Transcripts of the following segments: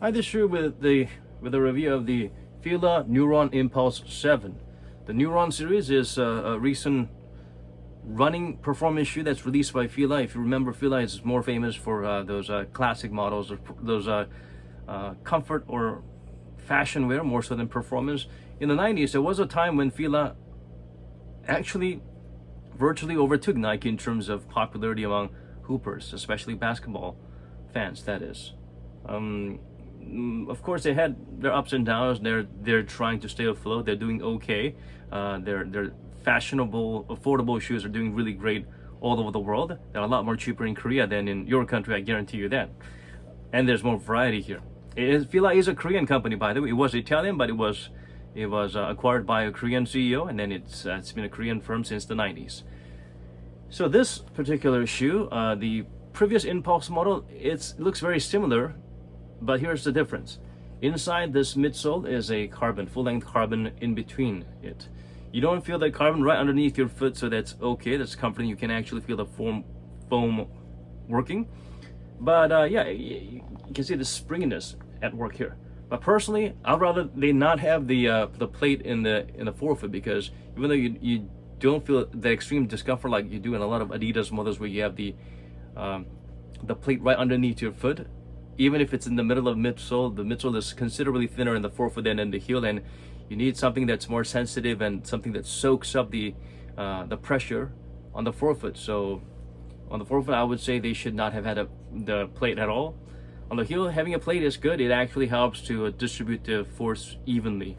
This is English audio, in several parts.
Hi, this is Shu with the review of the Fila Neuron Impulse 7. The Neuron series is a recent running performance shoe that's released by Fila. If you remember, Fila is more famous for those classic models, or those comfort or fashion wear more so than performance. In the 90s, there was a time when Fila actually virtually overtook Nike in terms of popularity among hoopers, especially basketball fans, that is. Of course, they had their ups and downs. They're trying to stay afloat. They're doing okay. Their fashionable, affordable shoes are doing really great all over the world. They're a lot more cheaper in Korea than in your country, I guarantee you that. And there's more variety here. Fila is a Korean company, by the way. It was Italian, but it was acquired by a Korean CEO, and then it's been a Korean firm since the 90s. So this particular shoe, the previous Impulse model, it looks very similar, but here's the difference. Inside this midsole is a carbon, full-length carbon in between it. You don't feel the carbon right underneath your foot, so that's okay. That's comforting. You can actually feel the foam working. But yeah, you can see the springiness at work here. But personally, I'd rather they not have the plate in the forefoot, because even though you don't feel that extreme discomfort like you do in a lot of Adidas models where you have the plate right underneath your foot, even if it's in the middle of midsole, the midsole is considerably thinner in the forefoot than in the heel, and you need something that's more sensitive and something that soaks up the pressure on the forefoot. So on the forefoot, I would say they should not have had the plate at all. On the heel, having a plate is good. It actually helps to distribute the force evenly.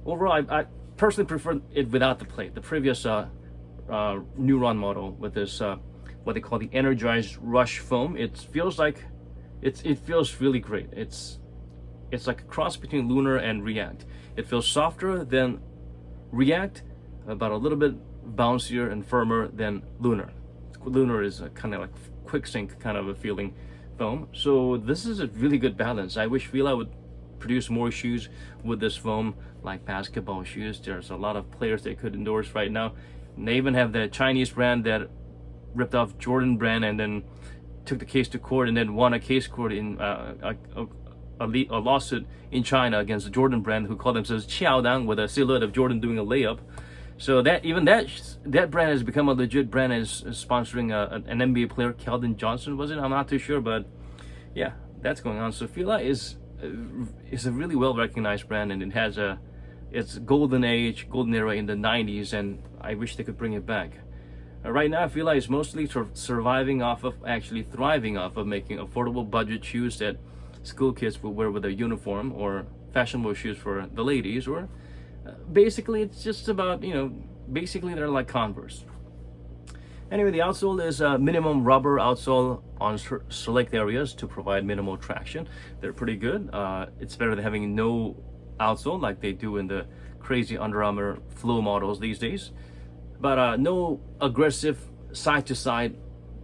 Overall, I personally prefer it without the plate. The previous Neuron model with this what they call the energized rush foam, it feels really great. It's like a cross between Lunar and React. It feels softer than React, but a little bit bouncier and firmer than Lunar. Lunar is a kind of like quick sink kind of a feeling foam. So this is a really good balance. I wish Fila would produce more shoes with this foam, like basketball shoes. There's a lot of players they could endorse right now. And they even have the Chinese brand that ripped off Jordan brand and then took the case to court and then won a case court in a lawsuit in China against the Jordan brand, who call themselves Qiaodang, with a silhouette of Jordan doing a layup. So that brand has become a legit brand and is sponsoring an NBA player, Keldon Johnson, was it? I'm not too sure, but yeah, that's going on. So Fila is a really well recognized brand, and it has its golden era in the 90s, and I wish they could bring it back. Right now, Fila is mostly thriving off of making affordable budget shoes that school kids will wear with their uniform, or fashionable shoes for the ladies, or basically it's just about, basically they're like Converse. Anyway, the outsole is a minimum rubber outsole on select areas to provide minimal traction. They're pretty good. It's better than having no outsole like they do in the crazy Under Armour Flow models these days. But no aggressive side-to-side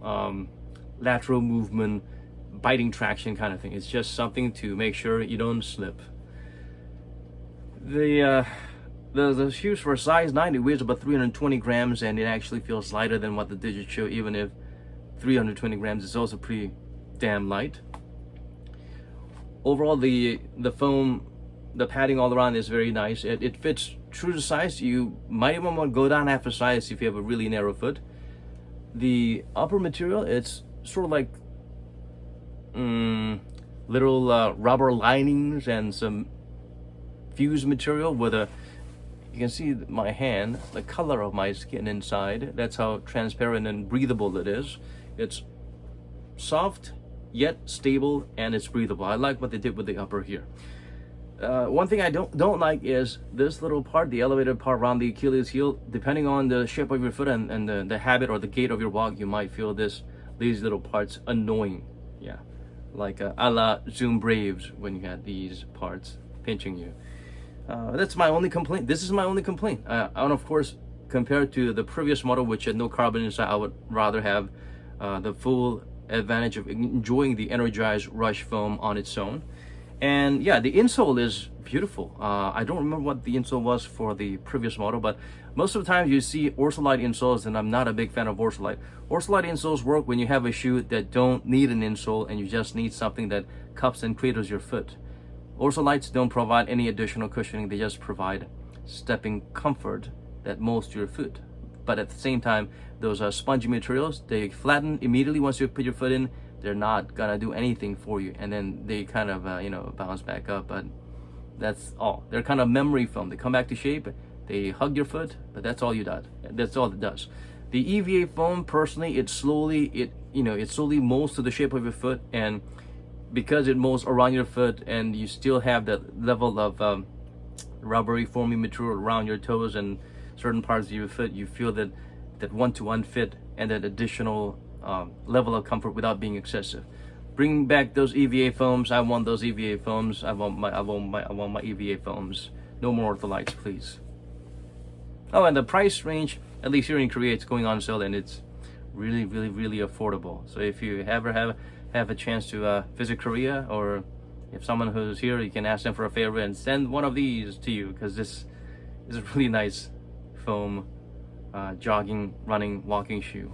lateral movement, biting traction kind of thing. It's just something to make sure you don't slip. The shoes for size 9, it weighs about 320 grams, and it actually feels lighter than what the digits show, even if 320 grams is also pretty damn light. Overall, the foam, the padding all around is very nice. It fits true to size. You might even want to go down half a size if you have a really narrow foot. The upper material, it's sort of like little rubber linings and some fused material with you can see my hand, the color of my skin inside. That's how transparent and breathable it is. It's soft yet stable, and it's breathable. I like what they did with the upper here. One thing I don't like is this little part, the elevated part around the Achilles heel. Depending on the shape of your foot and the habit or the gait of your walk, you might feel these little parts annoying. Yeah, like a la Zoom Braves when you had these parts pinching you. That's my only complaint. This is my only complaint. And of course, compared to the previous model, which had no carbon inside, I would rather have the full advantage of enjoying the energized rush foam on its own. And yeah, the insole is beautiful. I don't remember what the insole was for the previous model, but most of the time you see Orsolite insoles, and I'm not a big fan of Orsolite. Orsolite insoles work when you have a shoe that don't need an insole and you just need something that cups and cradles your foot. Ortholites don't provide any additional cushioning, they just provide stepping comfort that molds your foot. But at the same time, those are spongy materials, they flatten immediately once you put your foot in. They're not gonna do anything for you, and then they kind of bounce back up, but that's all. They're kind of memory foam. They come back to shape, they hug your foot, but that's all that's all it does. The EVA foam, personally, it slowly molds to the shape of your foot, and because it molds around your foot and you still have that level of rubbery foamy material around your toes and certain parts of your foot, you feel that one-to-one fit and that additional level of comfort without being excessive. Bring back those EVA foams. I want those EVA foams. I want my EVA foams. No more ortholites, please. Oh, and the price range, at least here in Korea, it's going on sale, and it's really, really, really affordable. So if you ever have a chance to visit Korea, or if someone who's here, you can ask them for a favor and send one of these to you, because this is a really nice foam jogging, running, walking shoe.